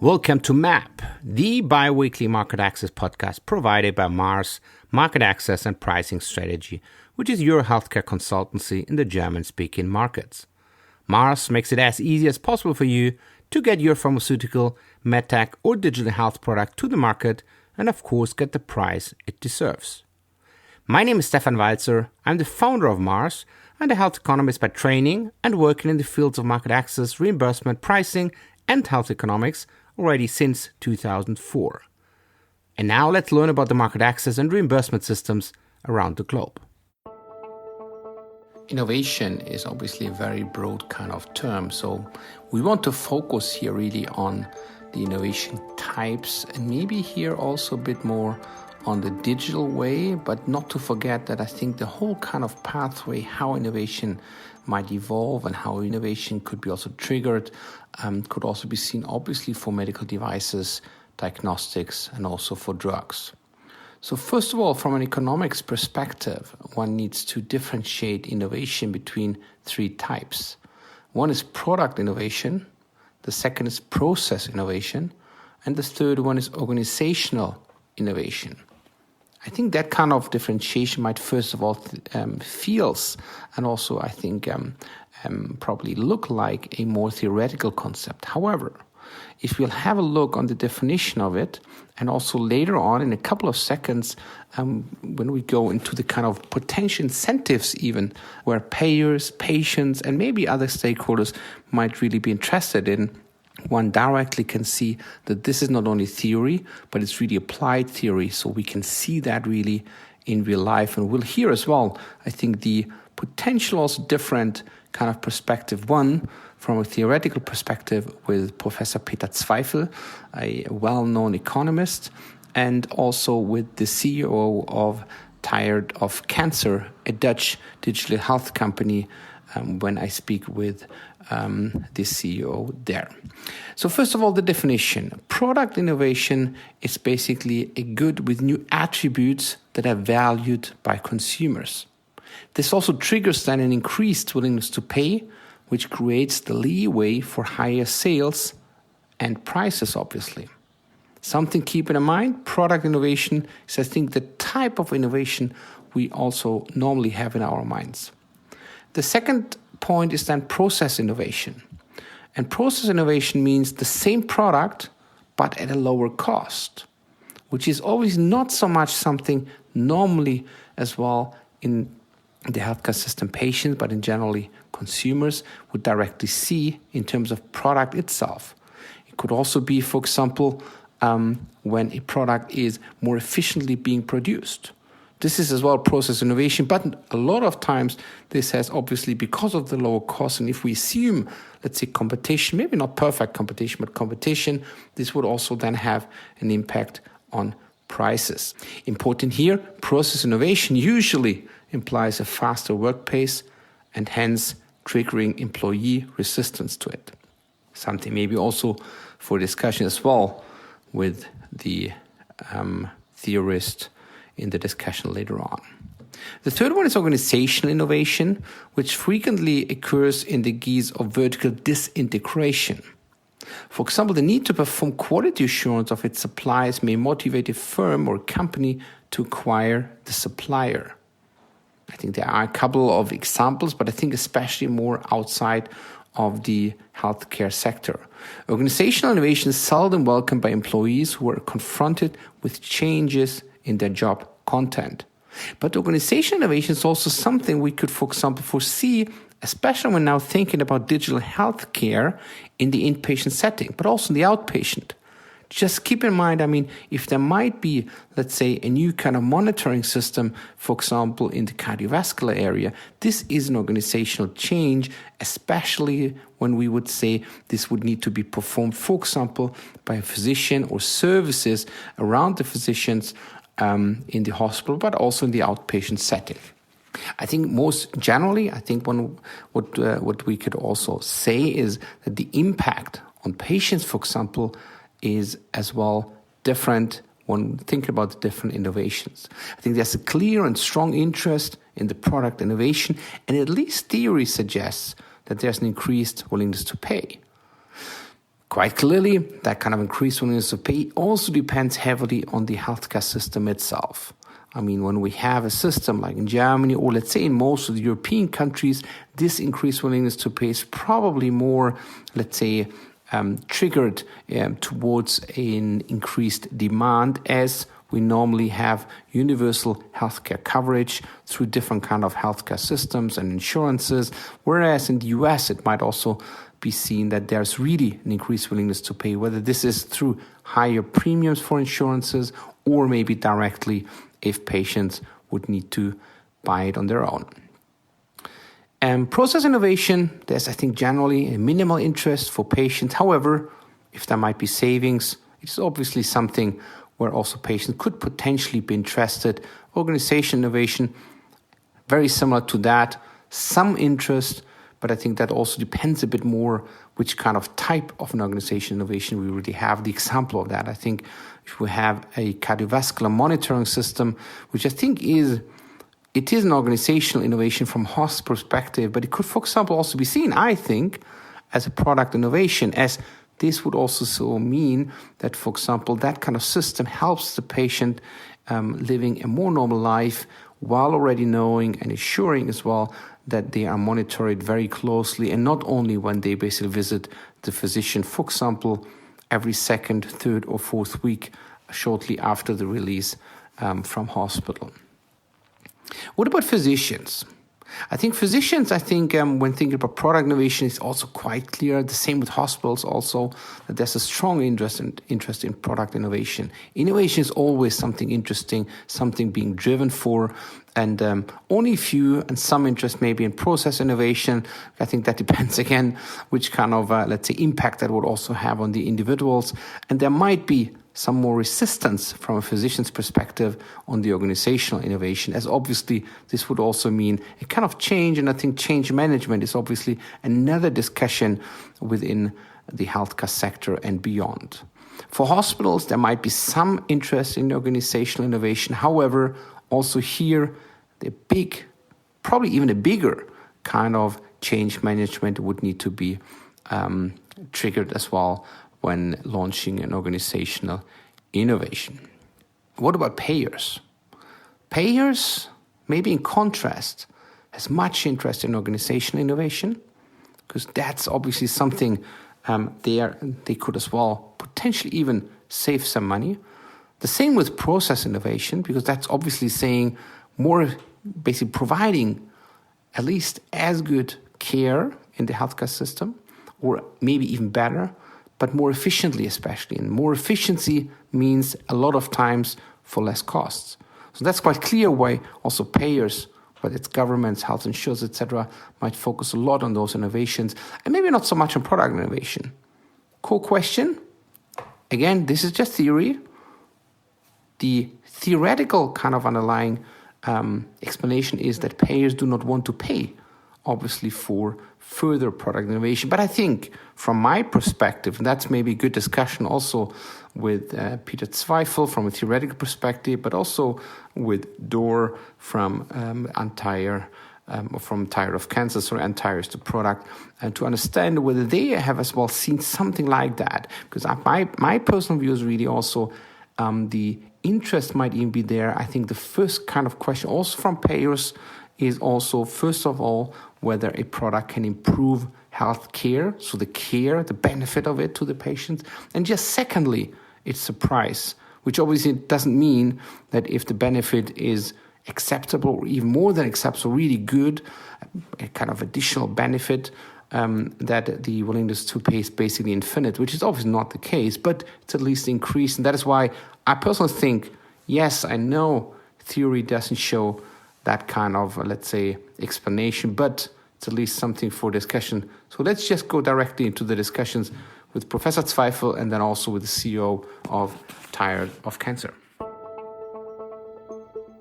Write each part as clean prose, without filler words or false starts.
Welcome to MAP, the bi-weekly market access podcast provided by Mars Market Access and Pricing Strategy, which is your healthcare consultancy in the German-speaking markets. Mars makes it as easy as possible for you to get your pharmaceutical, medtech, or digital health product to the market and, of course, get the price it deserves. My name is Stefan Walzer. I'm the founder of Mars and a health economist by training and working in the fields of market access, reimbursement, pricing, and health economics already since 2004. And now let's learn about the market access and reimbursement systems around the globe. Innovation is obviously a very broad kind of term, so we want to focus here really on the innovation types and maybe here also a bit more on the digital way, but not to forget that I think the whole kind of pathway, how innovation might evolve and how innovation could be also triggered, could also be seen obviously for medical devices, diagnostics, and also for drugs. So first of all, from an economics perspective, one needs to differentiate innovation between three types. One is product innovation, the second is process innovation, and the third one is organizational innovation. I think that kind of differentiation might first of all feels and also I think probably look like a more theoretical concept. However, if we'll have a look on the definition of it and also later on in a couple of seconds when we go into the kind of potential incentives even where payers, patients and maybe other stakeholders might really be interested in, one directly can see that this is not only theory, but it's really applied theory. So we can see that really in real life. And we'll hear as well, I think, the potential also different kind of perspective. One, from a theoretical perspective with Professor Peter Zweifel, a well-known economist, and also with the CEO of Tired of Cancer, a Dutch digital health company, when I speak with the CEO there. So first of all, the definition. Product innovation is basically a good with new attributes that are valued by consumers. This also triggers then an increased willingness to pay, which creates the leeway for higher sales and prices, obviously. Something keeping in mind, product innovation is, I think, the type of innovation we also normally have in our minds. The second point is then process innovation. And process innovation means the same product, but at a lower cost, which is always not so much something normally as well in the healthcare system patients, but in generally consumers would directly see in terms of product itself. It could also be, for example, when a product is more efficiently being produced. This is as well process innovation, but a lot of times this has obviously because of the lower cost. And if we assume, let's say, competition, maybe not perfect competition, but competition, this would also then have an impact on prices. Important here, process innovation usually implies a faster work pace and hence triggering employee resistance to it. Something maybe also for discussion as well with the theorist in the discussion later on. The third one is organizational innovation, which frequently occurs in the guise of vertical disintegration. For example, the need to perform quality assurance of its suppliers may motivate a firm or company to acquire the supplier. I think there are a couple of examples, but I think especially more outside of the healthcare sector. Organizational innovation is seldom welcomed by employees who are confronted with changes in their job content. But organizational innovation is also something we could, for example, foresee, especially when now thinking about digital healthcare in the inpatient setting, but also in the outpatient. Just keep in mind, if there might be, let's say, a new kind of monitoring system, for example, in the cardiovascular area, this is an organizational change, especially when we would say this would need to be performed, for example, by a physician or services around the physicians in the hospital, but also in the outpatient setting. I think most generally, what we could also say is that the impact on patients, for example, is as well different when thinking about the different innovations. I think there's a clear and strong interest in the product innovation, and at least theory suggests that there's an increased willingness to pay. quite clearly, that kind of increased willingness to pay also depends heavily on the healthcare system itself. I mean, when we have a system like in Germany, or let's say in most of the European countries, this increased willingness to pay is probably more, let's say, triggered towards an increased demand, as we normally have universal healthcare coverage through different kind of healthcare systems and insurances, whereas in the US it might also be seen that there's really an increased willingness to pay, whether this is through higher premiums for insurances or maybe directly if patients would need to buy it on their own. Process innovation, there's, I think, generally a minimal interest for patients. However, if there might be savings, it's obviously something where also patients could potentially be interested. Organization innovation, very similar to that, some interest, but I think that also depends a bit more which kind of type of an organization innovation we really have. The example of that, I think, if we have a cardiovascular monitoring system, which I think it is an organizational innovation from hospital perspective, but it could, for example, also be seen, I think, as a product innovation, as this would also so mean that, for example, that kind of system helps the patient living a more normal life while already knowing and assuring as well that they are monitored very closely, and not only when they basically visit the physician, for example, every second, third or fourth week shortly after the release from hospital. What about physicians? I think physicians, when thinking about product innovation, is also quite clear. The same with hospitals also, that there's a strong interest in product innovation. Innovation is always something interesting, something being driven for, and only a few and some interest maybe in process innovation. I think that depends again which kind of, let's say, impact that would also have on the individuals. And there might be some more resistance from a physician's perspective on the organizational innovation, as obviously this would also mean a kind of change, and I think change management is obviously another discussion within the healthcare sector and beyond. For hospitals, there might be some interest in organizational innovation. However, also here, the big, probably even a bigger kind of change management would need to be triggered as well when launching an organizational innovation. What about payers? Payers, maybe in contrast, has much interest in organizational innovation, because that's obviously something they could as well potentially even save some money. The same with process innovation, because that's obviously saying more, basically providing at least as good care in the healthcare system, or maybe even better, but more efficiently especially. And more efficiency means a lot of times for less costs. So that's quite clear why also payers, whether it's governments, health insurance, etc., might focus a lot on those innovations, and maybe not so much on product innovation. Core question, again, this is just theory. The theoretical kind of underlying explanation is that payers do not want to pay, obviously, for further product innovation. But I think from my perspective, and that's maybe a good discussion also with Peter Zweifel from a theoretical perspective, but also with Door from Tired of Cancer, Antire is the product, and to understand whether they have as well seen something like that. Because my personal view is really also the interest might even be there. I think the first kind of question also from payers is also, first of all, whether a product can improve health care, so the care, the benefit of it to the patients. And just secondly, it's the price, which obviously doesn't mean that if the benefit is acceptable or even more than acceptable, really good, a kind of additional benefit, that the willingness to pay is basically infinite, which is obviously not the case, but it's at least increased. And that is why I personally think, yes, I know theory doesn't show that kind of, let's say, explanation, but it's at least something for discussion. So let's just go directly into the discussions with Professor Zweifel and then also with the CEO of Tired of Cancer.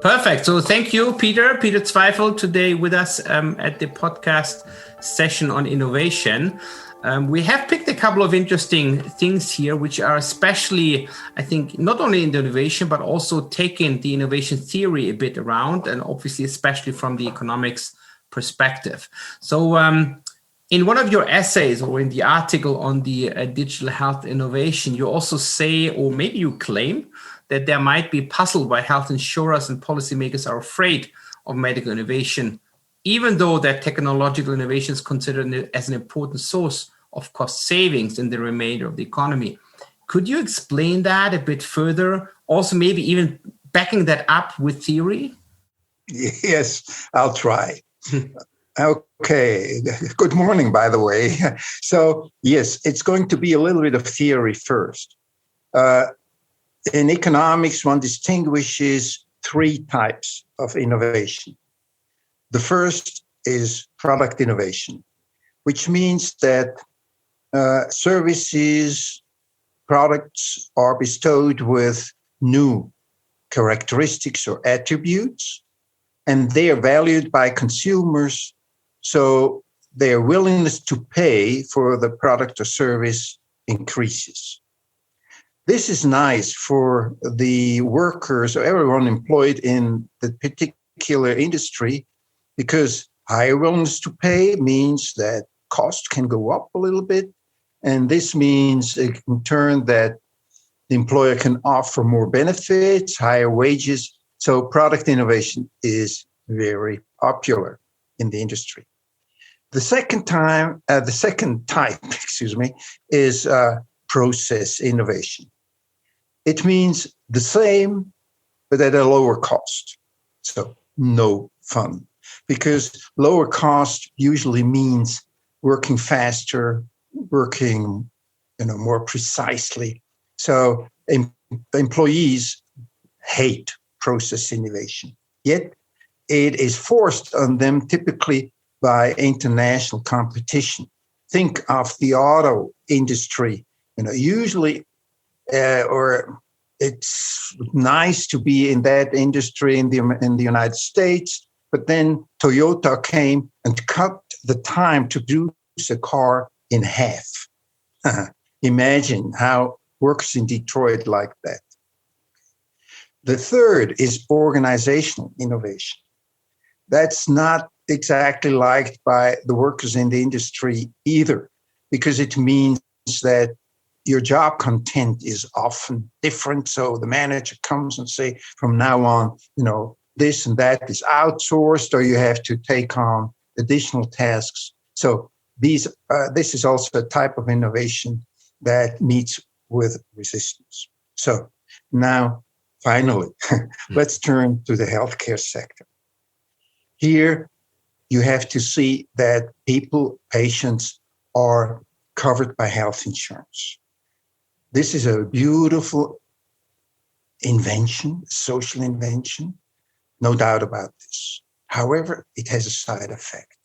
Perfect. So thank you, Peter Zweifel, today with us at the podcast session on innovation. We have picked a couple of interesting things here, which are especially, I think, not only in the innovation, but also taking the innovation theory a bit around, and obviously, especially from the economics perspective. So In one of your essays or in the article on the digital health innovation, you also say, or maybe you claim, that there might be puzzled why health insurers and policymakers are afraid of medical innovation, even though that technological innovation is considered as an important source of cost savings in the remainder of the economy. Could you explain that a bit further? Also, maybe even backing that up with theory? Yes, I'll try. Okay. Good morning, by the way. So, yes, it's going to be a little bit of theory first. In economics, one distinguishes three types of innovation. The first is product innovation, which means that services, products are bestowed with new characteristics or attributes, and they are valued by consumers. So their willingness to pay for the product or service increases. This is nice for the workers or everyone employed in the particular industry, because higher willingness to pay means that cost can go up a little bit. And this means in turn that the employer can offer more benefits, higher wages. So product innovation is very popular in the industry. The second type, is process innovation. It means the same, but at a lower cost. So no fun, because lower cost usually means working faster, working, more precisely. So employees hate process innovation, yet it is forced on them typically by international competition. Think of the auto industry. Usually, or it's nice to be in that industry in the United States, but then Toyota came and cut the time to produce a car in half. Imagine how workers in Detroit like that. The third is organizational innovation. That's not exactly liked by the workers in the industry either, because it means that your job content is often different. So the manager comes and say, from now on, this and that is outsourced, or you have to take on additional tasks. So this is also a type of innovation that meets with resistance. So now, finally, let's turn to the healthcare sector. Here, you have to see that patients are covered by health insurance. This is a beautiful invention, social invention, no doubt about this. However, it has a side effect.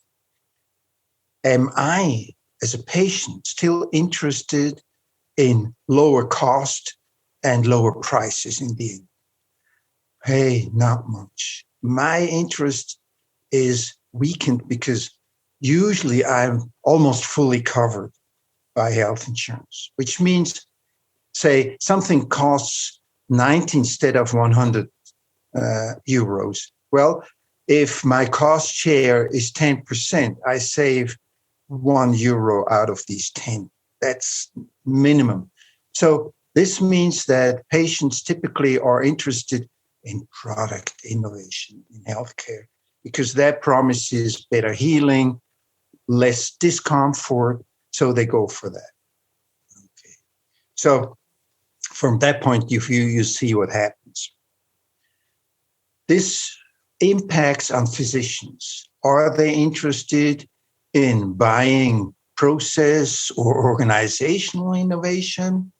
Am I, as a patient, still interested in lower cost and lower prices in the end? Hey, not much. My interest is weakened because usually I'm almost fully covered by health insurance, which means, say, something costs 90 instead of 100 euros. Well, if my cost share is 10%, I save €1 out of these 10. That's minimum. So this means that patients typically are interested in product innovation in healthcare, because that promises better healing, less discomfort, so they go for that. Okay. So from that point of view, you see what happens. This impacts on physicians. Are they interested in buying process or organizational innovation?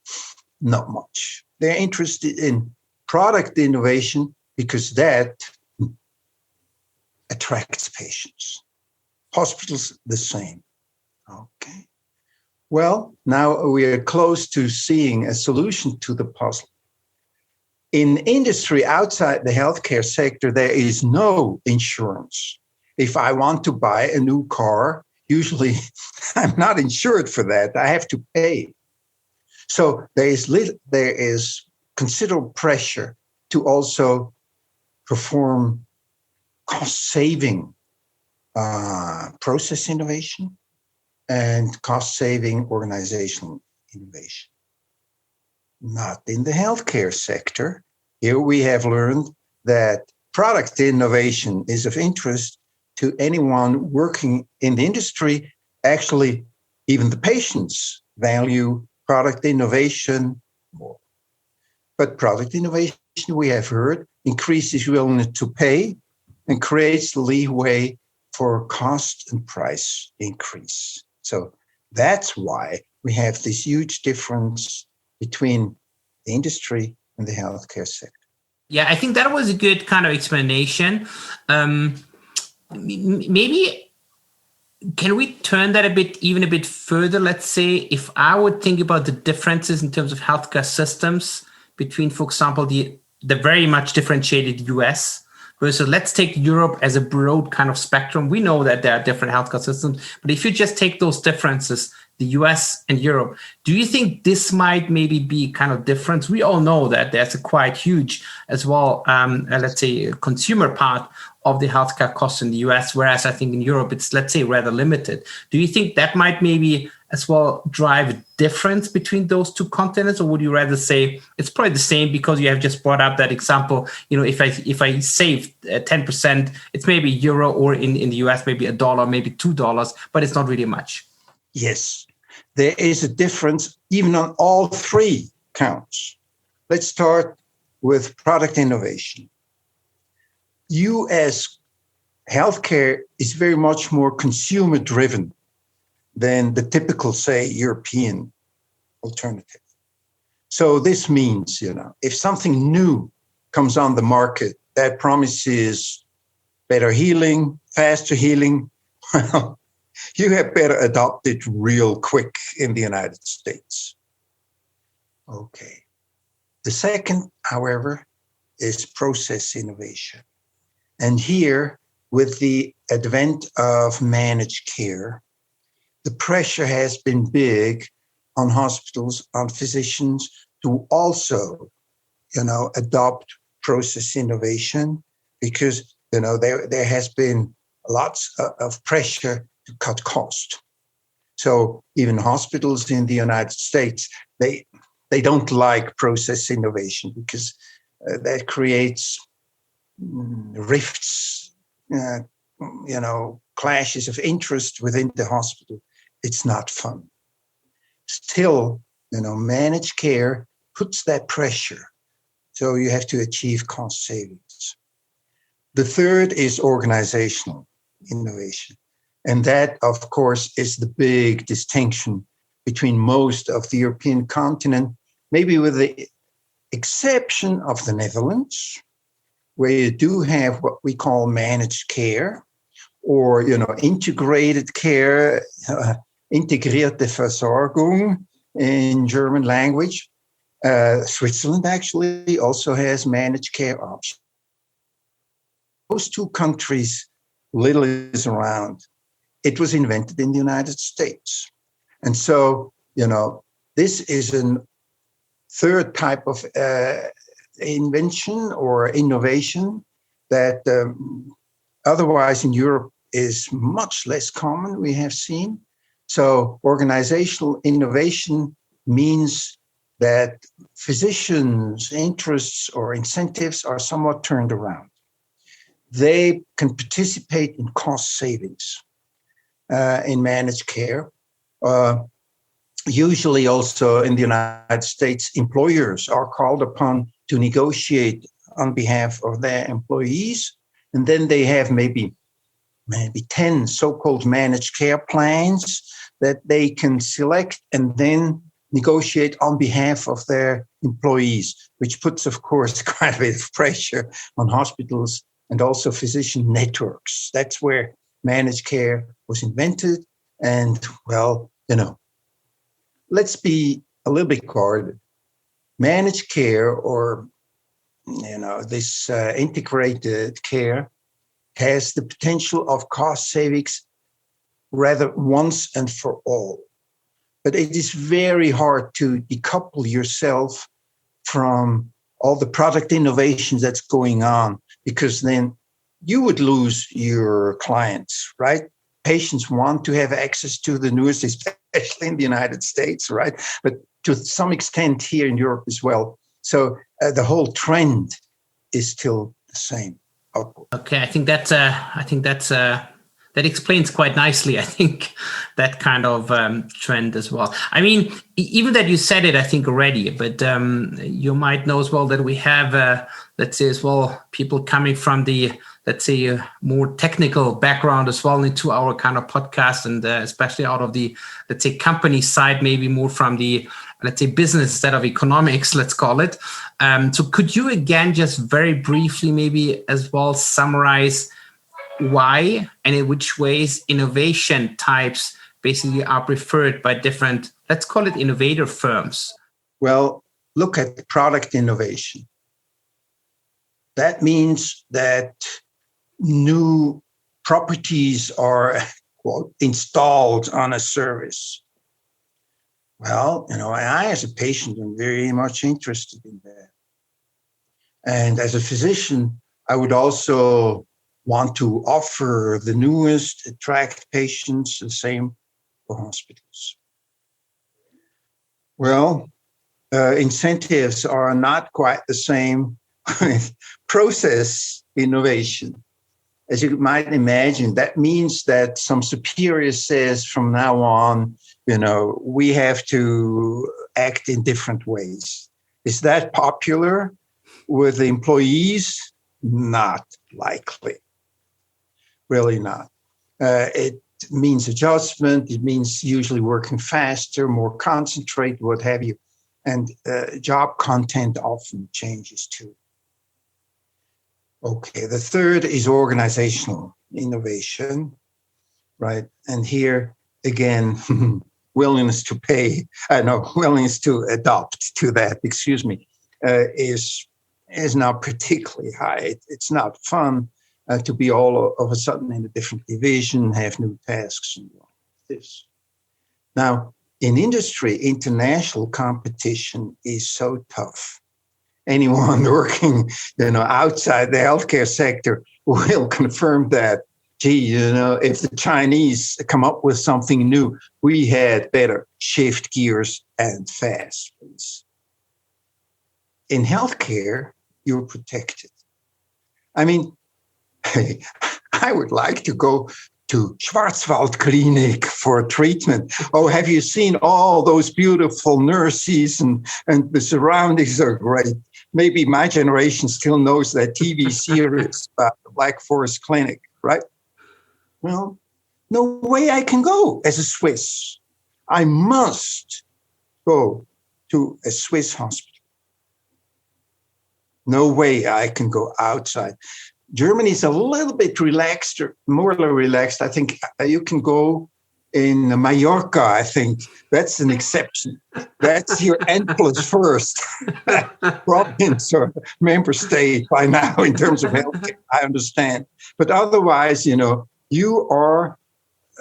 Not much. They're interested in product innovation because that attracts patients. Hospitals, the same. Okay. Well, now we are close to seeing a solution to the puzzle. In industry outside the healthcare sector, there is no insurance. If I want to buy a new car, usually I'm not insured for that. I have to pay. So there is considerable pressure to also perform cost-saving process innovation. and cost-saving organizational innovation. Not in the healthcare sector. Here we have learned that product innovation is of interest to anyone working in the industry. Actually, even the patients value product innovation more. But product innovation, we have heard, increases willingness to pay and creates leeway for cost and price increase. So that's why we have this huge difference between the industry and the healthcare sector. Yeah, I think that was a good kind of explanation. Maybe can we turn that even a bit further? Let's say if I would think about the differences in terms of healthcare systems between, for example, the very much differentiated US versus, let's take Europe as a broad kind of spectrum. We know that there are different healthcare systems, but if you just take those differences, the US and Europe, do you think this might maybe be kind of difference? We all know that there's a quite huge as well, let's say, consumer part of the healthcare costs in the US, whereas I think in Europe, it's, let's say, rather limited. Do you think that might maybe as well drive a difference between those two continents, or would you rather say it's probably the same because you have just brought up that example? You know, if I save 10%, it's maybe euro, or in the US, maybe $1, maybe $2, but it's not really much. Yes, there is a difference even on all three counts. Let's start with product innovation. US healthcare is very much more consumer driven than the typical, say, European alternative. So this means, if something new comes on the market that promises better healing, faster healing, well, you had better adopt it real quick in the United States. Okay. The second, however, is process innovation. And here, with the advent of managed care, the pressure has been big on hospitals, on physicians to also, adopt process innovation because, there has been lots of pressure to cut cost. So even hospitals in the United States, they don't like process innovation because that creates rifts, clashes of interest within the hospital. It's not fun. Still, managed care puts that pressure. So you have to achieve cost savings. The third is organizational innovation. And that, of course, is the big distinction between most of the European continent, maybe with the exception of the Netherlands, where you do have what we call managed care, or, integrated care, integrierte Versorgung in German language. Switzerland actually also has managed care options. Those two countries, little is around. It was invented in the United States. And so, this is a third type of invention or innovation that otherwise in Europe is much less common, we have seen. So organizational innovation means that physicians' interests or incentives are somewhat turned around. They can participate in cost savings in managed care. Usually also in the United States, employers are called upon to negotiate on behalf of their employees. And then they have maybe 10 so-called managed care plans that they can select and then negotiate on behalf of their employees, which puts, of course, quite a bit of pressure on hospitals and also physician networks. That's where managed care was invented. And, well, let's be a little bit guarded. Managed care, or, this integrated care, has the potential of cost savings rather once and for all. But it is very hard to decouple yourself from all the product innovations that's going on, because then you would lose your clients, right? patients want to have access to the newest, especially in the United States, right? But to some extent here in Europe as well. So the whole trend is still the same. Okay, I think that explains quite nicely, I think, that kind of trend as well. I mean, even that you said it, I think, already, but you might know as well that we have, let's say as well, people coming from the, let's say, a more technical background as well into our kind of podcast, and especially out of the, let's say, company side, maybe more from the, let's say, business instead of economics, let's call it. So could you again just very briefly maybe as well summarize why and in which ways innovation types basically are preferred by different, let's call it, innovator firms? Well, look at product innovation. That means that new properties are, quote, installed on a service. Well, I as a patient am very much interested in that. And as a physician, I would also want to offer the newest, attract patients, the same for hospitals. Well, incentives are not quite the same with process innovation. As you might imagine, that means that some superior says from now on, we have to act in different ways. Is that popular with the employees? Not likely. Really not. It means adjustment. It means usually working faster, more concentrated, what have you. And job content often changes too. Okay, the third is organizational innovation, right? And here, again, willingness to adopt to that, is not particularly high. It's not fun to be all of a sudden in a different division, have new tasks and all this. Now, in industry, international competition is so tough. Anyone working, outside the healthcare sector will confirm that. Gee, if the Chinese come up with something new, we had better shift gears and fast, please. In healthcare, you're protected. I mean, I would like to go to Schwarzwald Clinic for treatment. Oh, have you seen all those beautiful nurses and the surroundings are great. Maybe my generation still knows that TV series about the Black Forest Clinic, right? Well, no way I can go as a Swiss. I must go to a Swiss hospital. No way I can go outside. Germany is a little bit relaxed, or more relaxed. I think you can go in Mallorca, I think. That's an exception. That's your N+1 province or member state by now in terms of healthcare. I understand. But otherwise, you are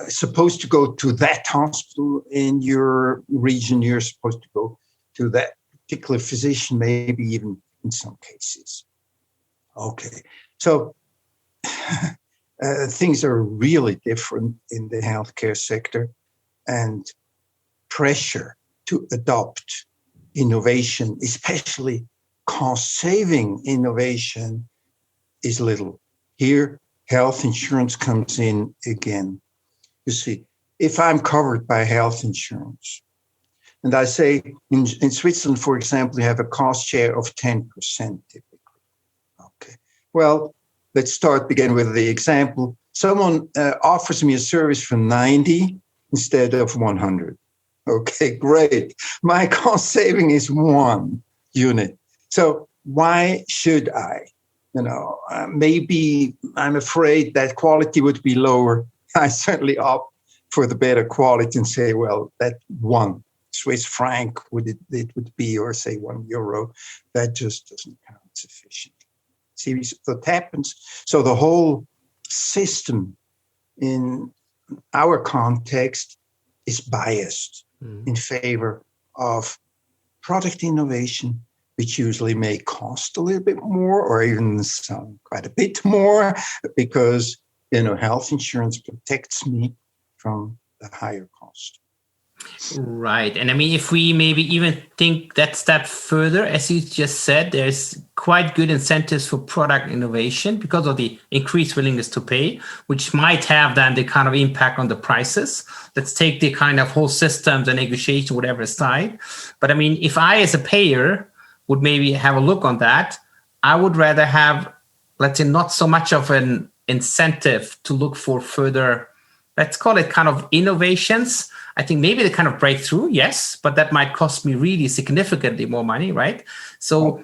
supposed to go to that hospital in your region. You're supposed to go to that particular physician, maybe even in some cases. Okay. So things are really different in the healthcare sector, and pressure to adopt innovation, especially cost-saving innovation, is little. Here, health insurance comes in again. You see, if I'm covered by health insurance, and I say in Switzerland, for example, you have a cost share of 10% typically. Okay. Well, let's start again with the example. Someone offers me a service for 90 instead of 100. Okay, great. My cost saving is 1 unit. So why should I? Maybe I'm afraid that quality would be lower. I certainly opt for the better quality and say, well, that 1 Swiss franc would be, or say €1. That just doesn't count sufficiently. See what happens? So the whole system in our context is biased in favor of product innovation, which usually may cost a little bit more or even quite a bit more, because health insurance protects me from the higher cost. Right. And I mean, if we maybe even think that step further, as you just said, there's quite good incentives for product innovation because of the increased willingness to pay, which might have then the kind of impact on the prices. Let's take the kind of whole systems and negotiation, whatever aside. But I mean, if I as a payer would maybe have a look on that, I would rather have, let's say, not so much of an incentive to look for further, let's call it kind of innovations. I think maybe the kind of breakthrough, yes, but that might cost me really significantly more money, right? So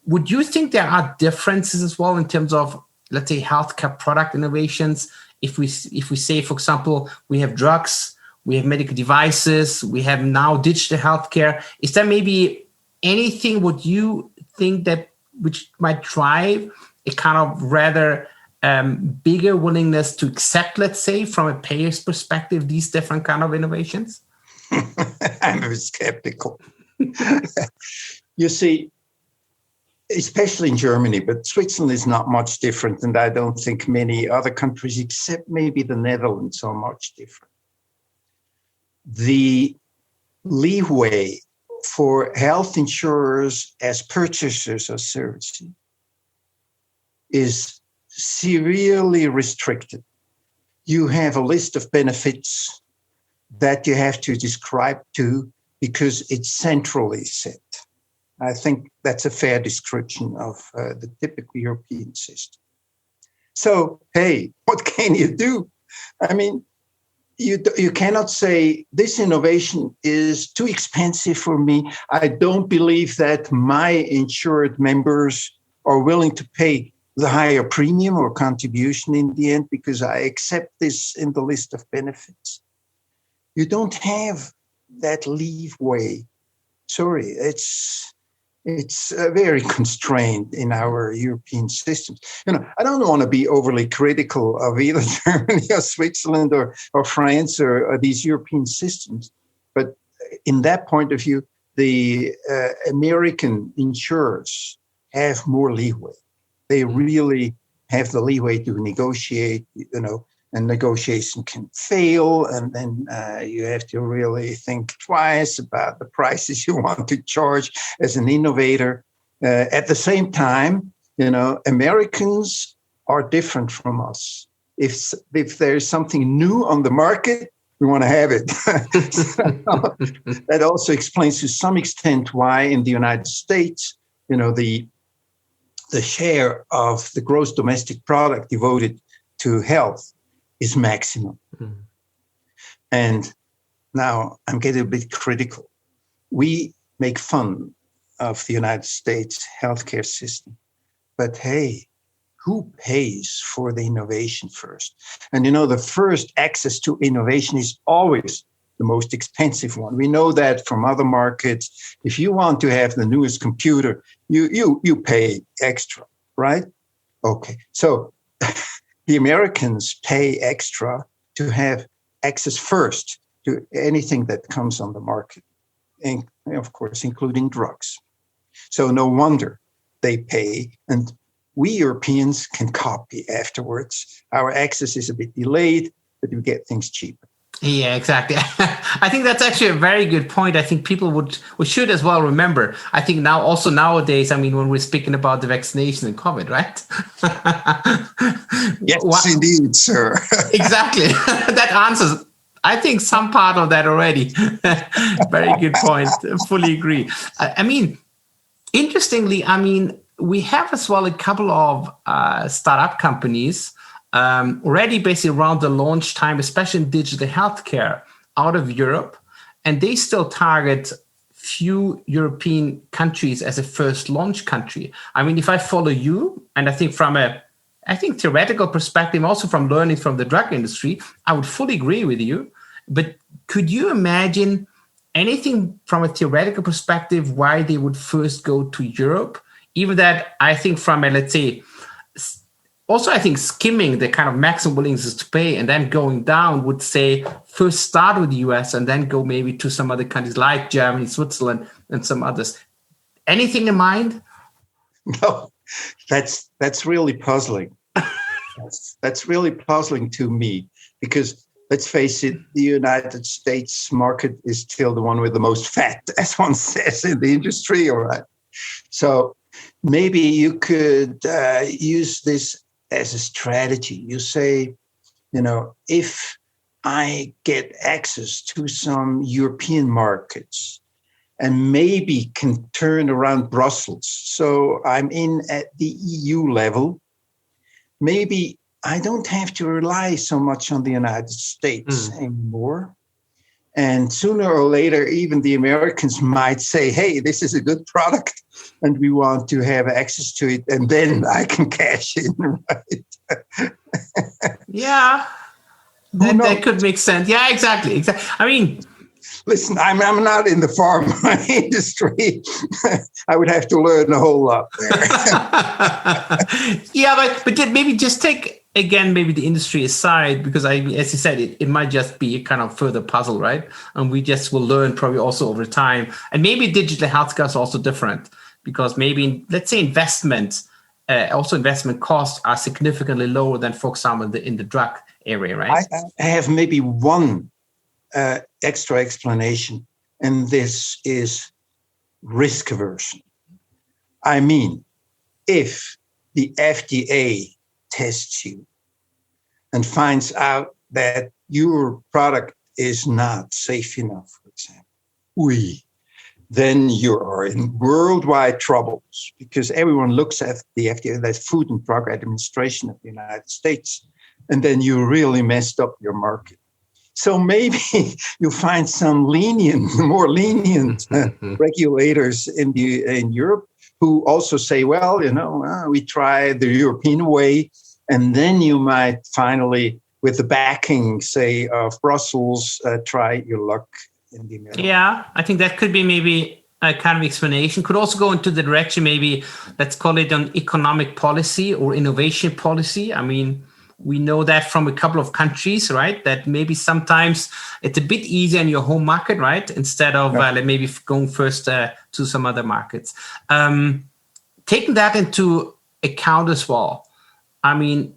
would you think there are differences as well in terms of, let's say, healthcare product innovations? If we say, for example, we have drugs, we have medical devices, we have now digital healthcare, is there maybe anything would you think that which might drive a kind of rather bigger willingness to accept, let's say, from a payer's perspective, these different kind of innovations? I'm very skeptical. You see, especially in Germany, but Switzerland is not much different, and I don't think many other countries, except maybe the Netherlands, are much different. The leeway for health insurers as purchasers of services is severely restricted. You have a list of benefits that you have to describe to because it's centrally set. I think that's a fair description of the typical European system. So, hey, what can you do? I mean, you cannot say this innovation is too expensive for me. I don't believe that my insured members are willing to pay the higher premium or contribution in the end because I accept this in the list of benefits. You don't have that leeway. Sorry, it's very constrained in our European systems. I don't want to be overly critical of either Germany or Switzerland or France or these European systems. But in that point of view, the American insurers have more leeway. They really have the leeway to negotiate, and negotiation can fail. And then you have to really think twice about the prices you want to charge as an innovator. At the same time, Americans are different from us. If there's something new on the market, we want to have it. That also explains to some extent why in the United States, the share of the gross domestic product devoted to health is maximum. Mm. And now I'm getting a bit critical. We make fun of the United States healthcare system, but hey, who pays for the innovation first? And the first access to innovation is always the most expensive one. We know that from other markets. If you want to have the newest computer, you pay extra, right? Okay, so the Americans pay extra to have access first to anything that comes on the market, and of course, including drugs. So no wonder they pay, and we Europeans can copy afterwards. Our access is a bit delayed, but we get things cheaper. Yeah, exactly. I think that's actually a very good point. I think people should as well remember. I think nowadays, I mean, when we're speaking about the vaccination and COVID, right? Yes, indeed, sir. Exactly. That answers, I think, some part of that already. Very good point. Fully agree. I mean, interestingly, we have as well a couple of startup companies already basically around the launch time, especially in digital healthcare out of Europe. And they still target few European countries as a first launch country. I mean, if I follow you, and I think from theoretical perspective, also from learning from the drug industry, I would fully agree with you. But could you imagine anything from a theoretical perspective why they would first go to Europe? Even that, I think from a, let's say, also, I think skimming the kind of maximum willingness to pay and then going down would say first start with the US and then go maybe to some other countries like Germany, Switzerland, and some others. Anything in mind? No, that's really puzzling. That's really puzzling to me because let's face it, the United States market is still the one with the most fat, as one says in the industry. All right. So maybe you could use this as a strategy. You say, if I get access to some European markets and maybe can turn around Brussels, so I'm in at the EU level, maybe I don't have to rely so much on the United States anymore. And sooner or later, even the Americans might say, hey, this is a good product and we want to have access to it. And then I can cash in, right? Yeah, that could make sense. Yeah, exactly. I mean, listen, I'm not in the pharma industry. I would have to learn a whole lot there. Yeah, but maybe just take, again, maybe the industry aside, because as you said, it might just be a kind of further puzzle, right? And we just will learn probably also over time. And maybe digital healthcare is also different because maybe, let's say, investment costs are significantly lower than, for example, in the drug area, right? I have maybe one extra explanation, and this is risk aversion. I mean, if the FDA tests you and finds out that your product is not safe enough, for example, then you are in worldwide troubles because everyone looks at the FDA, the Food and Drug Administration of the United States, and then you really messed up your market. So maybe you find some more lenient regulators in Europe who also say, well, we try the European way. And then you might finally, with the backing, say, of Brussels, try your luck in the Americas. Yeah, I think that could be maybe a kind of explanation. Could also go into the direction, maybe, let's call it an economic policy or innovation policy. I mean, we know that from a couple of countries, right? That maybe sometimes it's a bit easier in your home market, right? Instead of maybe going first to some other markets. Taking that into account as well, I mean,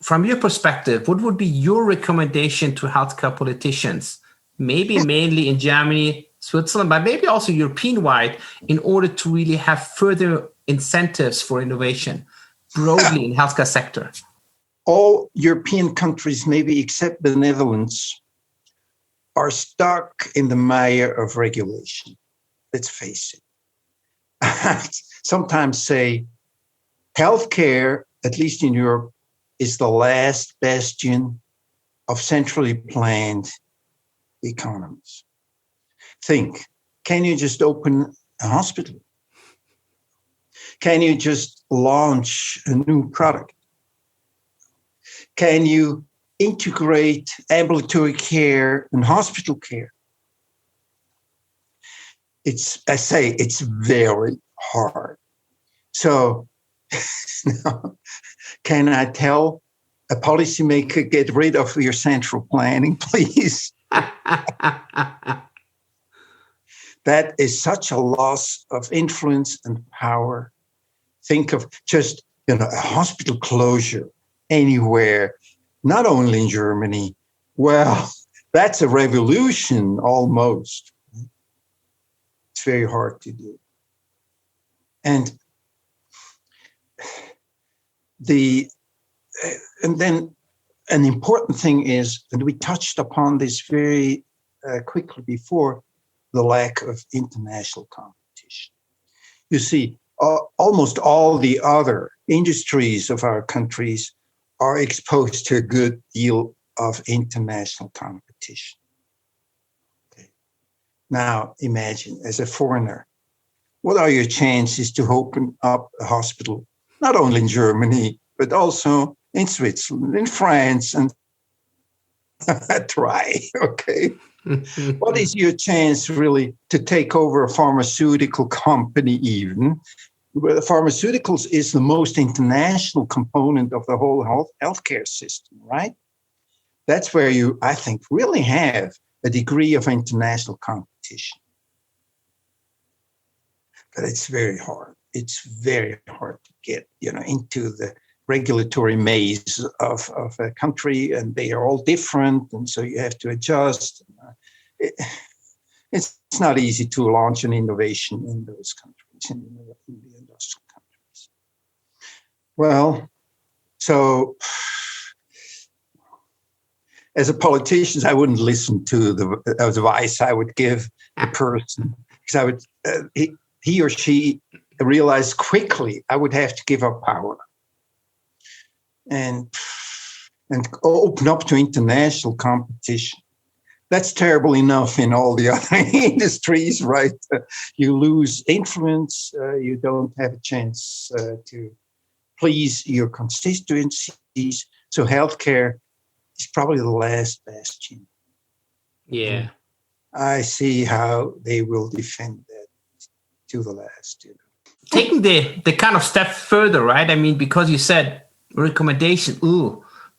from your perspective, what would be your recommendation to healthcare politicians, maybe mainly in Germany, Switzerland, but maybe also European-wide, in order to really have further incentives for innovation broadly in healthcare sector? All European countries, maybe except the Netherlands, are stuck in the mire of regulation. Let's face it. I sometimes say healthcare, at least in Europe, is the last bastion of centrally planned economies. Think, can you just open a hospital? Can you just launch a new product? Can you integrate ambulatory care and hospital care? It's very hard. So can I tell a policymaker, get rid of your central planning, please? That is such a loss of influence and power. Think of just, a hospital closure anywhere, not only in Germany. Well, that's a revolution almost. It's very hard to do. And then an important thing is, and we touched upon this very quickly before, the lack of international competition. You see, almost all the other industries of our countries are exposed to a good deal of international competition. Okay. Now, imagine, as a foreigner, what are your chances to open up a hospital, not only in Germany, but also in Switzerland, in France, and try, okay? What is your chance, really, to take over a pharmaceutical company even? Well, pharmaceuticals is the most international component of the whole healthcare system, right? That's where you, I think, really have a degree of international competition. But it's very hard. It's very hard to get, into the regulatory maze of a country, and they are all different, and so you have to adjust. It's not easy to launch an innovation in those countries, in the industrial countries. Well, so as a politician, I wouldn't listen to the advice I would give a person, because I would he or she realized quickly I would have to give up power and open up to international competition. That's terrible enough in all the other industries, right? You lose influence. You don't have a chance to please your constituencies. So healthcare is probably the last bastion. Yeah. I see how they will defend that to the last. Taking the kind of step further, right? I mean, because you said recommendation,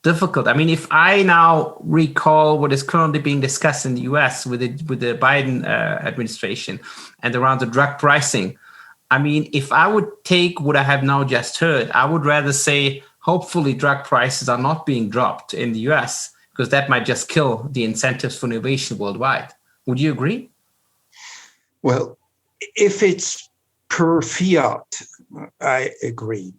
difficult. I mean, if I now recall what is currently being discussed in the US with the Biden administration and around the drug pricing, I mean, if I would take what I have now just heard, I would rather say, hopefully drug prices are not being dropped in the US, because that might just kill the incentives for innovation worldwide. Would you agree? Well, if it's per fiat, I agree.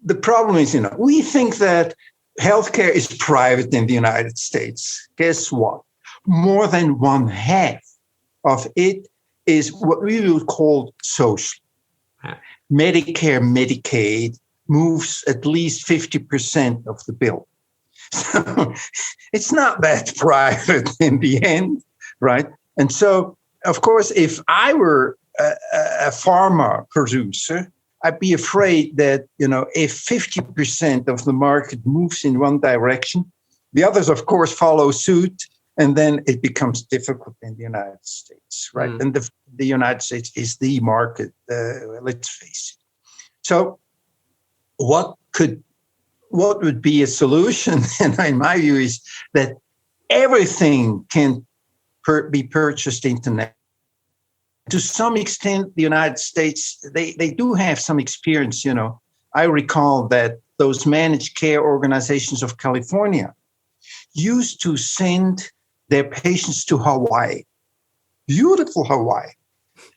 The problem is, we think that healthcare is private in the United States. Guess what? More than one half of it is what we would call social. Medicare, Medicaid moves at least 50% of the bill. So it's not that private in the end, right? And so, of course, if I were a pharma producer, I'd be afraid that, if 50% of the market moves in one direction, the others, of course, follow suit, and then it becomes difficult in the United States, right? And the United States is the market, let's face it. So what would be a solution, in my view, is that everything can be purchased internationally. To some extent, the United States, they do have some experience, I recall that those managed care organizations of California used to send their patients to Hawaii, beautiful Hawaii,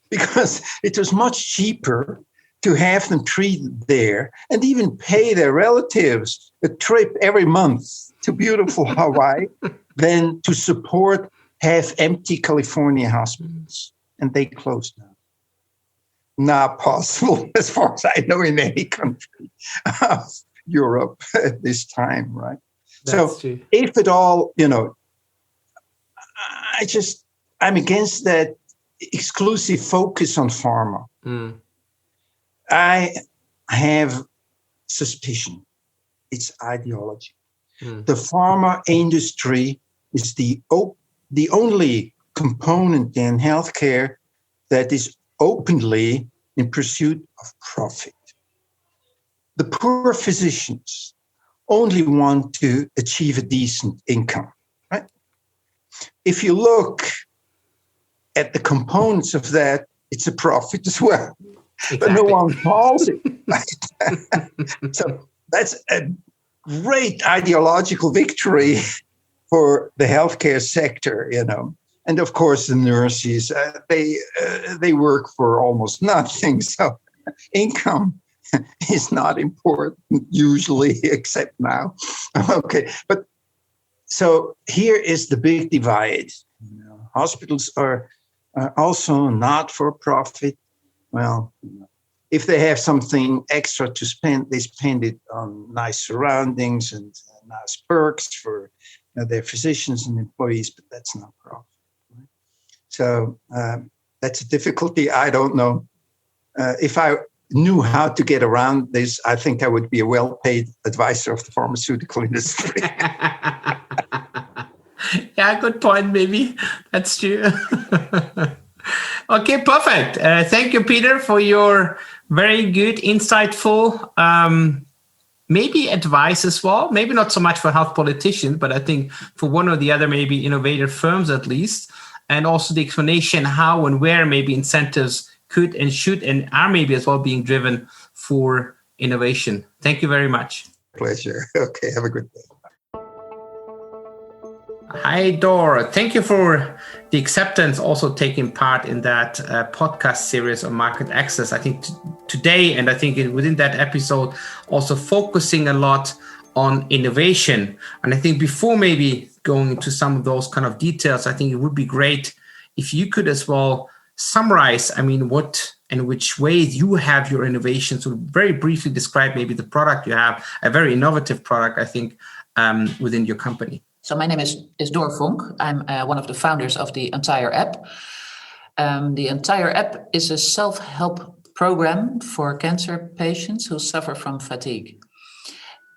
because it was much cheaper to have them treated there and even pay their relatives a trip every month to beautiful Hawaii than to support half-empty California hospitals. And they closed now. Not possible, as far as I know, in any country of Europe at this time, right? That's so true. If at all, I'm against that exclusive focus on pharma. I have suspicion. It's ideology. The pharma industry is the only component in healthcare that is openly in pursuit of profit. The poor physicians only want to achieve a decent income, right? If you look at the components of that, it's a profit as well. Exactly. But no one calls it. Right? So that's a great ideological victory for the healthcare sector, And of course, the nurses, they work for almost nothing. So income is not important usually, except now. Okay, but so here is the big divide. Hospitals are also not for profit. Well, if they have something extra to spend, they spend it on nice surroundings and nice perks for their physicians and employees, but that's not profit. Right? So that's a difficulty. I don't know. If I knew how to get around this, I think I would be a well-paid advisor of the pharmaceutical industry. Yeah, good point, maybe. That's true. Okay, perfect. Thank you, Peter, for your very good, insightful, maybe advice as well. Maybe not so much for health politicians, but I think for one or the other, maybe innovative firms at least. And also the explanation how and where maybe incentives could and should and are maybe as well being driven for innovation. Thank you very much. Pleasure. Okay, have a good day. Hi, Dor. Thank you for the acceptance, also taking part in that podcast series on market access. I think today, and I think within that episode, also focusing a lot on innovation. And I think before maybe going into some of those kind of details, I think it would be great if you could as well summarize, what and which ways you have your innovation. So very briefly describe maybe the product you have, a very innovative product, I think, within your company. So my name is Door Vonk. I'm one of the founders of the Entire app. The Entire app is a self-help program for cancer patients who suffer from fatigue.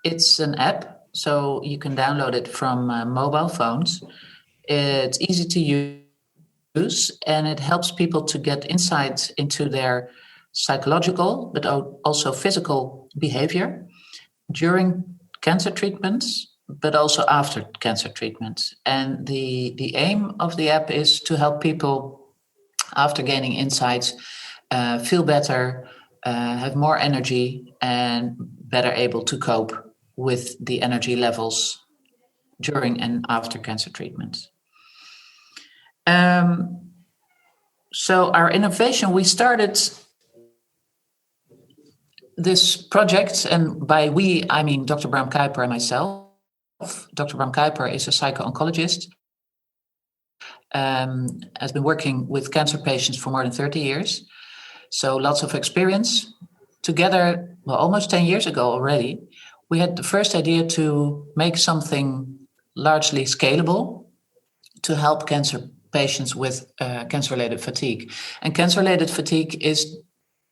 It's an app, so you can download it from mobile phones. It's easy to use, and it helps people to get insights into their psychological, but also physical behavior during cancer treatments, but also after cancer treatment. And the aim of the app is to help people, after gaining insights, feel better, have more energy, and better able to cope with the energy levels during and after cancer treatment. So our innovation, we started this project, and by we, I mean Dr. Bram Kuiper and myself. Dr. Bram Kuiper is a psycho-oncologist, has been working with cancer patients for more than 30 years. So lots of experience. Together, almost 10 years ago already, we had the first idea to make something largely scalable to help cancer patients with cancer-related fatigue. And cancer-related fatigue is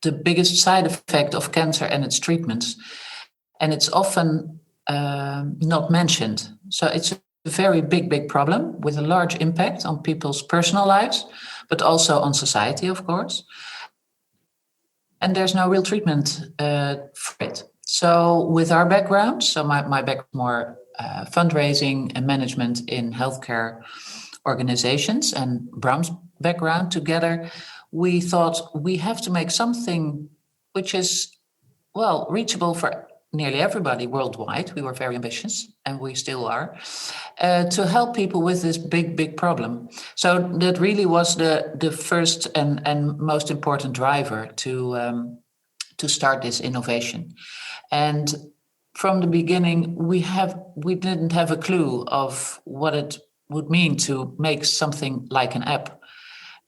the biggest side effect of cancer and its treatments. And it's often not mentioned. So it's a very big problem with a large impact on people's personal lives, but also on society, of course. And there's no real treatment for it. So with our background, so my background more fundraising and management in healthcare organizations, and Bram's background together, we thought we have to make something which is, reachable for nearly everybody worldwide. We were very ambitious, and we still are, to help people with this big problem. So that really was the first and most important driver to start this innovation. And from the beginning, we didn't have a clue of what it would mean to make something like an app,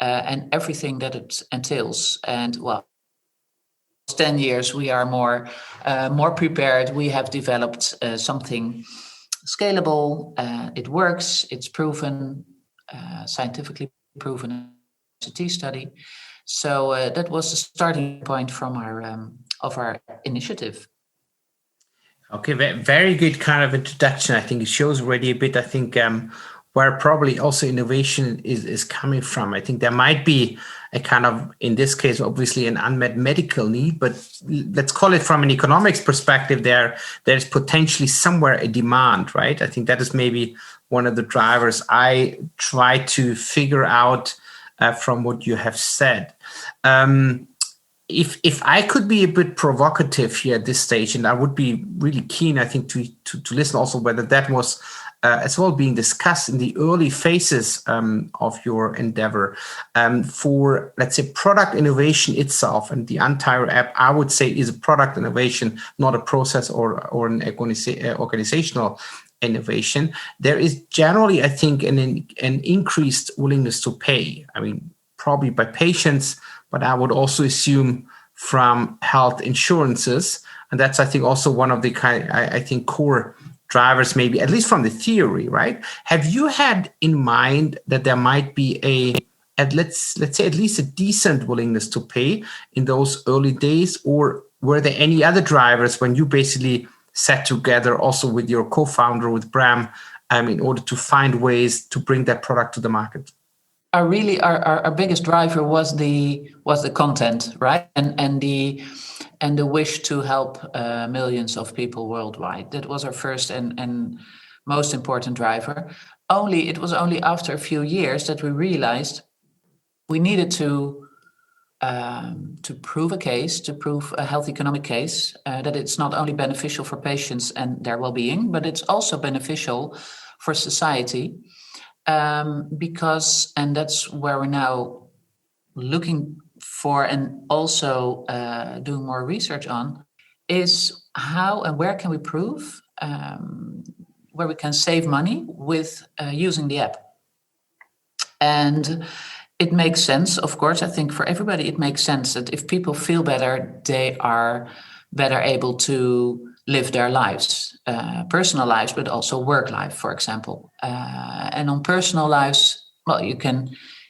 and everything that it entails. And 10 years, we are more prepared. We have developed something scalable. It works. It's proven, scientifically proven, in study. So that was the starting point from our initiative. Okay, very good kind of introduction. I think it shows already a bit, I think, where probably also innovation is coming from. I think there might be a kind of, in this case, obviously an unmet medical need, but let's call it from an economics perspective, there's potentially somewhere a demand, right? I think that is maybe one of the drivers I try to figure out from what you have said. If I could be a bit provocative here at this stage, and I would be really keen, I think, to listen also whether that was as well being discussed in the early phases of your endeavor, for, let's say, product innovation itself. And the Entire app, I would say, is a product innovation, not a process or an organizational innovation. There is generally, I think, an increased willingness to pay. I mean, probably by patients, but I would also assume from health insurances. And that's, I think, also one of the core drivers, maybe, at least from the theory, right? Have you had in mind that there might be let's say at least a decent willingness to pay in those early days? Or were there any other drivers when you basically sat together also with your co-founder, with Bram, in order to find ways to bring that product to the market? Our biggest driver was the content, right? And the wish to help millions of people worldwide. That was our first and most important driver. It was only after a few years that we realized we needed to to prove a case, to prove a health economic case, that it's not only beneficial for patients and their well-being, but it's also beneficial for society, because, and that's where we're now looking for and also doing more research on, is how and where can we prove where we can save money with using the app. And it makes sense, of course, I think for everybody, it makes sense that if people feel better, they are better able to live their lives, personal lives, but also work life, for example. And on personal lives, well,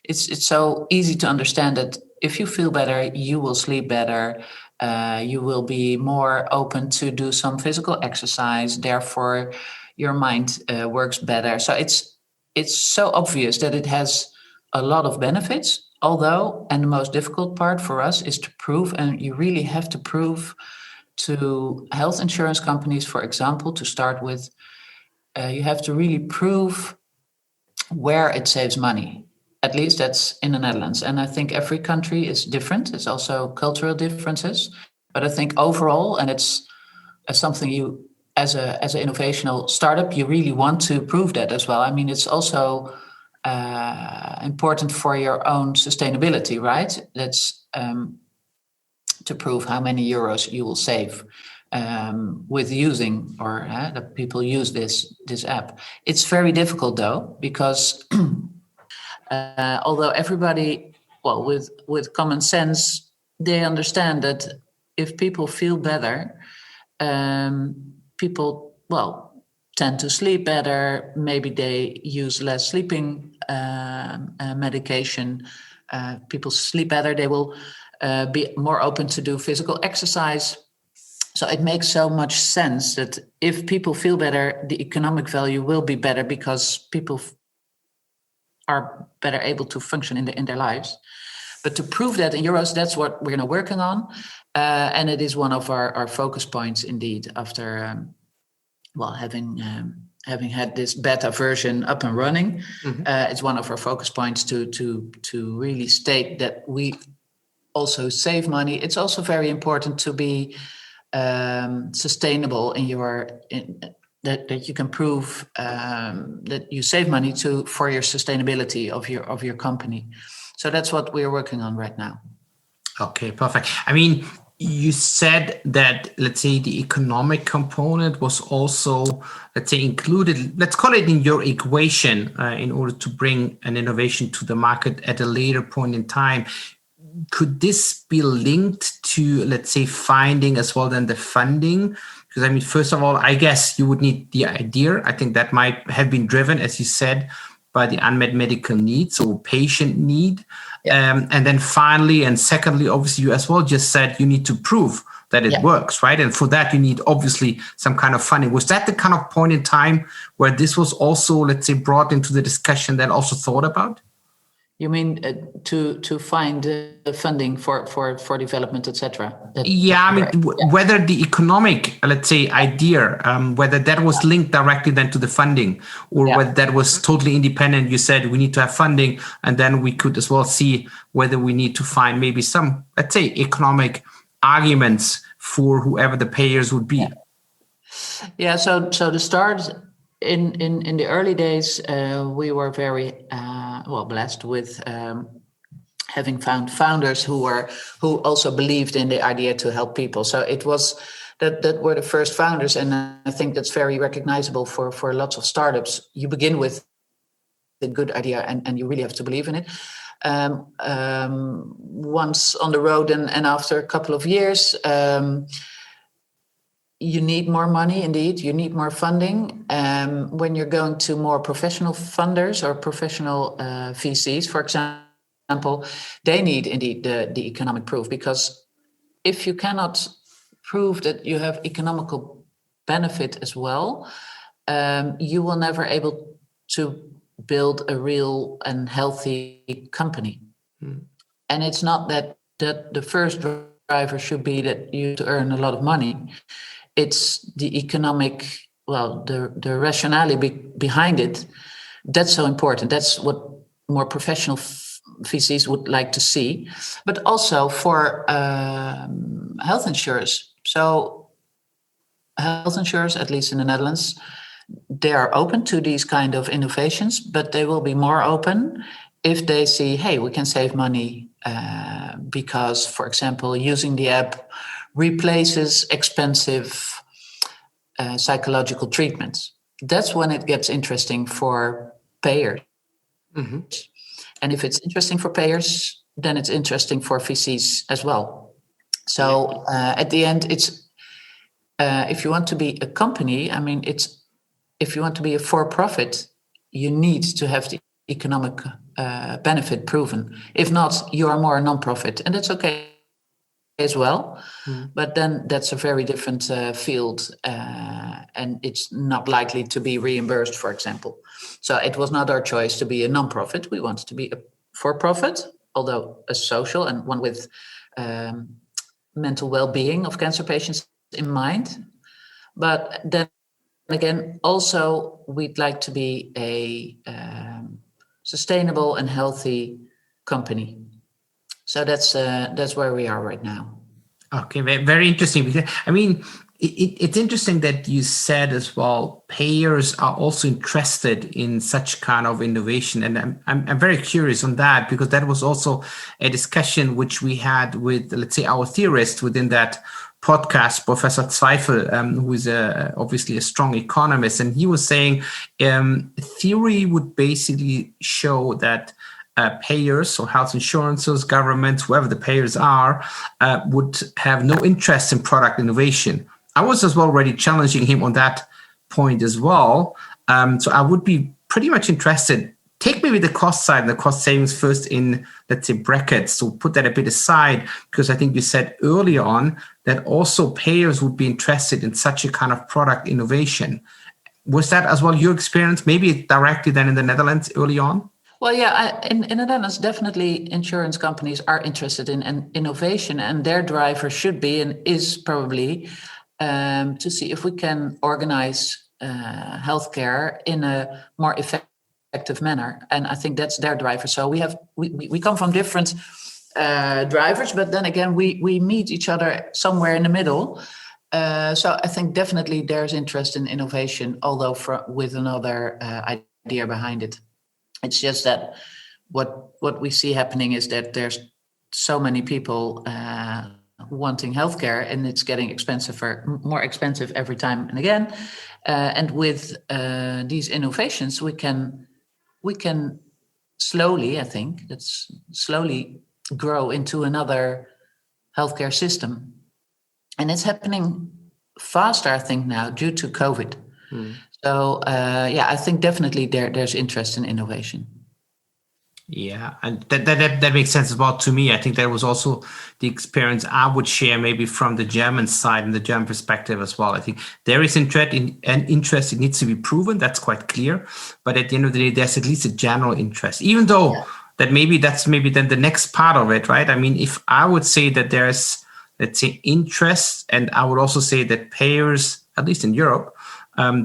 it's so easy to understand that if you feel better, you will sleep better, you will be more open to do some physical exercise, therefore your mind works better. So it's so obvious that it has a lot of benefits, although, and the most difficult part for us is to prove, and you really have to prove to health insurance companies, for example, to start with, you have to really prove where it saves money. At least that's in the Netherlands. And I think every country is different. It's also cultural differences. But I think overall, and it's something you, as an innovational startup, you really want to prove that as well. I mean, it's also important for your own sustainability, right? That's to prove how many euros you will save with using, or that people use this app. It's very difficult though, because although everybody, well, with common sense, they understand that if people feel better, people, well, tend to sleep better. Maybe they use less sleeping medication. People sleep better. They will be more open to do physical exercise. So it makes so much sense that if people feel better, the economic value will be better because people are better able to function in their lives. But to prove that in euros, that's what we're now working on. And it is one of our focus points indeed, after having had this beta version up and running. Mm-hmm. It's one of our focus points to really state that we also save money. It's also very important to be sustainable that you can prove that you save money for your sustainability of your company. So that's what we're working on right now. Okay, perfect. I mean, you said that, let's say, the economic component was also, let's say, included, let's call it in your equation, in order to bring an innovation to the market at a later point in time. Could this be linked to, let's say, finding as well then the funding? Because, I mean, first of all, I guess you would need the idea. I think that might have been driven, as you said, by the unmet medical needs or patient need. Yeah. And then finally, and secondly, obviously, you as well just said you need to prove that it works, right? And for that, you need obviously some kind of funding. Was that the kind of point in time where this was also, let's say, brought into the discussion, then also thought about? You mean to find funding for development, etc.? Yeah, I mean, whether the economic, let's say, idea, whether that was linked directly then to the funding, or whether that was totally independent. You said we need to have funding, and then we could as well see whether we need to find maybe some, let's say, economic arguments for whoever the payers would be. Yeah. So the start in the early days, we were very blessed with having found founders who also believed in the idea to help people. So it was that were the first founders, and I think that's very recognizable for lots of startups. You begin with a good idea, and you really have to believe in it. Once on the road, and after a couple of years, you need more money, indeed. You need more funding. When you're going to more professional funders or professional VCs, for example, they need indeed the economic proof, because if you cannot prove that you have economical benefit as well, you will never able to build a real and healthy company. And it's not that the first driver should be that you to earn a lot of money. It's the economic, the rationale behind it. That's so important. That's what more professional VCs would like to see, but also for health insurers. So health insurers, at least in the Netherlands, they are open to these kind of innovations, but they will be more open if they see, hey, we can save money because, for example, using the app replaces expensive psychological treatments. That's when it gets interesting for payers. Mm-hmm. And if it's interesting for payers, then it's interesting for VCs as well. So at the end, it's if you want to be a company, I mean, if you want to be a for-profit, you need to have the economic benefit proven. If not, you are more a non-profit, and that's okay as well. But then that's a very different field, and it's not likely to be reimbursed, for example. So it was not our choice to be a non-profit. We wanted to be a for-profit, although a social and one with mental well-being of cancer patients in mind. But then again, also we'd like to be a sustainable and healthy company. So that's where we are right now. Okay, very interesting. I mean, it's interesting that you said as well, payers are also interested in such kind of innovation. And I'm very curious on that, because that was also a discussion which we had with, let's say, our theorist within that podcast, Professor Zweifel, who is obviously a strong economist. And he was saying theory would basically show that payers, so health insurances, governments, whoever the payers are, would have no interest in product innovation. I was as well already challenging him on that point as well. So I would be pretty much interested. Take maybe the cost side and the cost savings first in, let's say, brackets. So put that a bit aside, because I think you said earlier on that also payers would be interested in such a kind of product innovation. Was that as well your experience, maybe directly then in the Netherlands early on? Well, yeah, in the Netherlands, definitely insurance companies are interested in innovation, and their driver should be and is probably to see if we can organize healthcare in a more effective manner. And I think that's their driver. So we come from different drivers, but then again, we meet each other somewhere in the middle. So I think definitely there's interest in innovation, although with another idea behind it. It's just that what we see happening is that there's so many people wanting healthcare, and it's getting more expensive every time and again. And with these innovations, we can slowly, I think, let's slowly grow into another healthcare system. And it's happening faster, I think, now due to COVID. So, I think definitely there's interest in innovation. Yeah, and that makes sense as well to me. I think that was also the experience I would share maybe from the German side and the German perspective as well. I think there is interest, it needs to be proven. That's quite clear. But at the end of the day, there's at least a general interest, even though that's maybe then the next part of it, right? I mean, if I would say that there's, let's say, interest, and I would also say that payers, at least in Europe,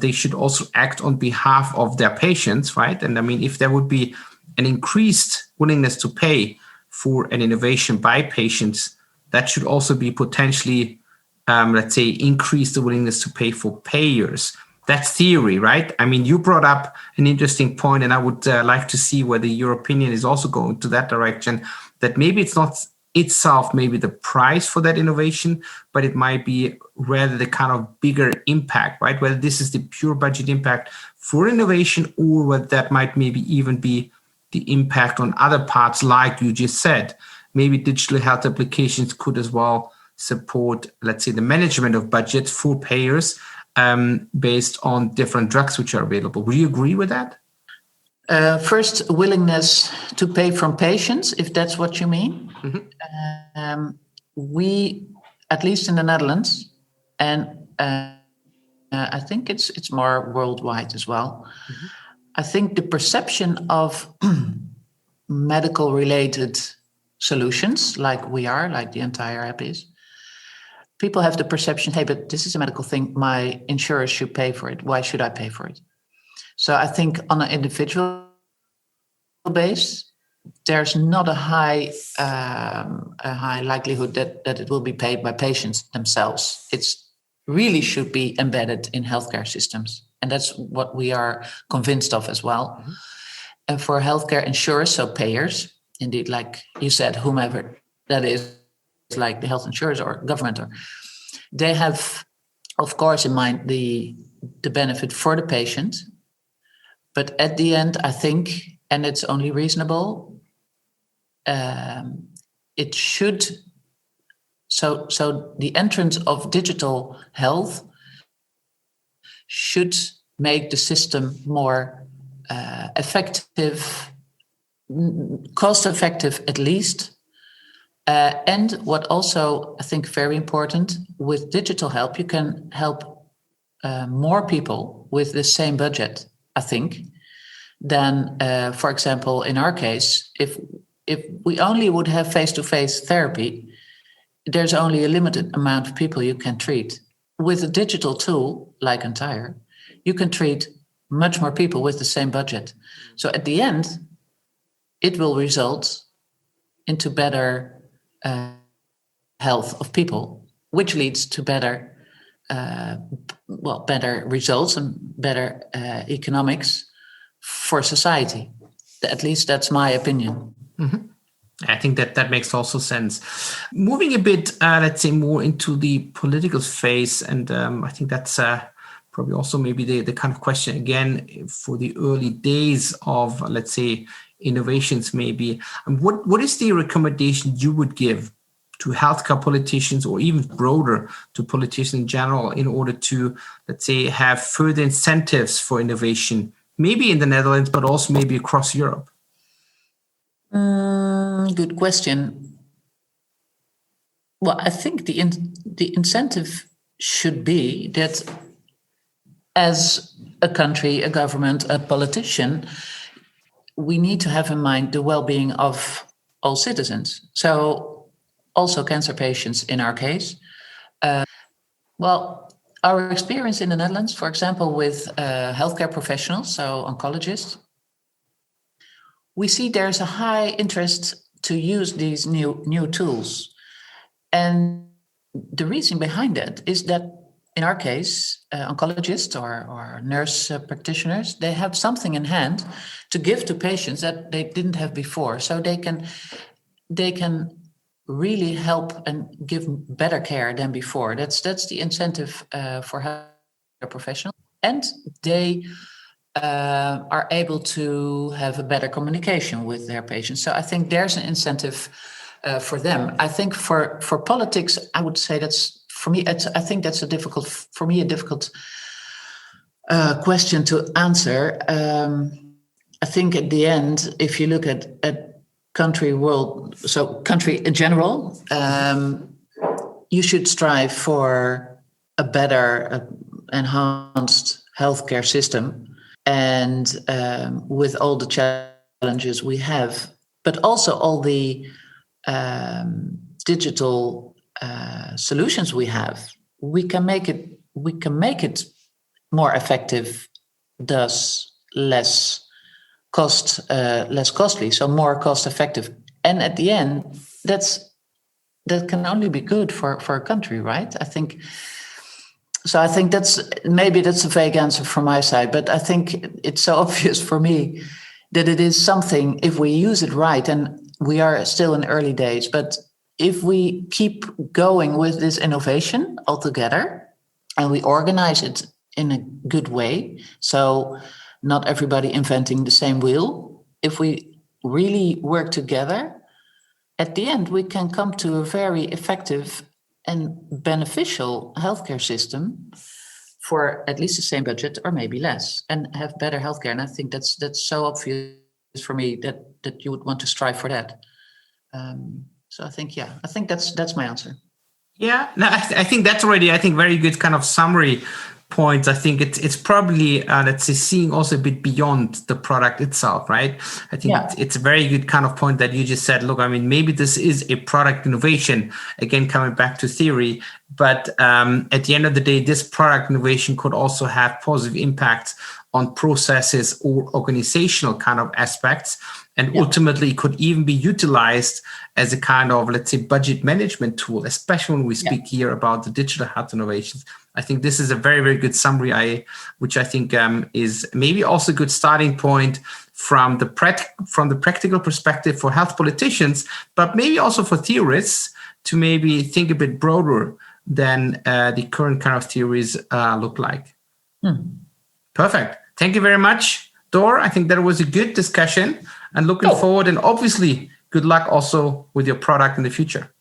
they should also act on behalf of their patients, right? And I mean, if there would be an increased willingness to pay for an innovation by patients, that should also be potentially, let's say, increase the willingness to pay for payers. That's theory, right? I mean, you brought up an interesting point, and I would like to see whether your opinion is also going to that direction, that maybe it's not itself maybe the price for that innovation, but it might be rather the kind of bigger impact, right? Whether this is the pure budget impact for innovation, or whether that might maybe even be the impact on other parts, like you just said. Maybe digital health applications could as well support, let's say, the management of budgets for payers based on different drugs which are available. Would you agree with that? First, willingness to pay from patients, if that's what you mean. Mm-hmm. We, at least in the Netherlands, and I think it's more worldwide as well. Mm-hmm. I think the perception of medical-related solutions, like the entire app is, people have the perception, hey, but this is a medical thing, my insurers should pay for it. Why should I pay for it? So I think on an individual base, there's not a high likelihood that it will be paid by patients themselves. It's really should be embedded in healthcare systems, and that's what we are convinced of as well. Mm-hmm. And for healthcare insurers, so payers, indeed, like you said, whomever that is, like the health insurers or government, or they have, of course, in mind the benefit for the patient. But at the end, I think, and it's only reasonable, it should. So the entrance of digital health should make the system more effective, cost effective at least. And what also I think very important, with digital help, you can help more people with the same budget, I think, than, for example, in our case, if we only would have face-to-face therapy, there's only a limited amount of people you can treat. With a digital tool like Entire, you can treat much more people with the same budget. So at the end, it will result into better health of people, which leads to better results and better economics for society. At least that's my opinion. Mm-hmm. I think that makes also sense. Moving a bit, let's say, more into the political phase, and I think that's probably also maybe the kind of question again for the early days of, let's say, innovations maybe. What is the recommendation you would give to healthcare politicians, or even broader to politicians in general, in order to, let's say, have further incentives for innovation, maybe in the Netherlands, but also maybe across Europe? Good question. Well, I think the incentive should be that as a country, a government, a politician, we need to have in mind the well-being of all citizens. So also cancer patients in our case. Our experience in the Netherlands, for example, with healthcare professionals, so oncologists, we see there's a high interest to use these new tools. And the reason behind that is that in our case, oncologists or nurse practitioners, they have something in hand to give to patients that they didn't have before. So they can really help and give better care than before. That's the incentive for healthcare professionals. And they are able to have a better communication with their patients. So I think there's an incentive for them. I think for politics, I would say that's, for me, I think that's a difficult question to answer. I think at the end, if you look at country in general, you should strive for a better, enhanced healthcare system, and with all the challenges we have, but also all the digital solutions we have, we can make it more effective, thus less costly, so more cost effective. And at the end, that can only be good for a country, right? I think that's a vague answer from my side, but I think it's so obvious for me that it is something, if we use it right, and we are still in early days, but if we keep going with this innovation altogether and we organize it in a good way, so not everybody inventing the same wheel, if we really work together, at the end, we can come to a very effective and beneficial healthcare system for at least the same budget or maybe less, and have better healthcare. And I think that's so obvious for me that you would want to strive for that. So I think that's my answer. Yeah, no, I think that's already, very good kind of summary. points, I think it's probably, let's say, seeing also a bit beyond the product itself, right? I think it's a very good kind of point that you just said, look, I mean, maybe this is a product innovation, again, coming back to theory, but at the end of the day, this product innovation could also have positive impacts on processes or organizational kind of aspects. And ultimately could even be utilized as a kind of, let's say, budget management tool, especially when we speak here about the digital health innovations. I think this is a very, very good summary, which I think is maybe also a good starting point from the practical perspective for health politicians, but maybe also for theorists to maybe think a bit broader than the current kind of theories look like. Perfect. Thank you very much, Door. I think that was a good discussion. And looking forward, and obviously, good luck also with your product in the future.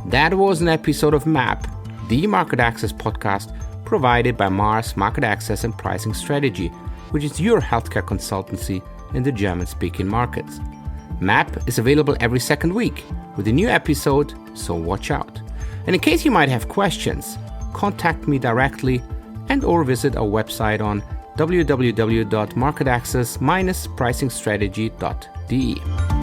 That was an episode of MAP, the market access podcast provided by Mars Market Access and Pricing Strategy, which is your healthcare consultancy in the German-speaking markets. MAP is available every second week with a new episode, so watch out. And in case you might have questions, contact me directly and or visit our website on www.marketaccess-pricingstrategy.de.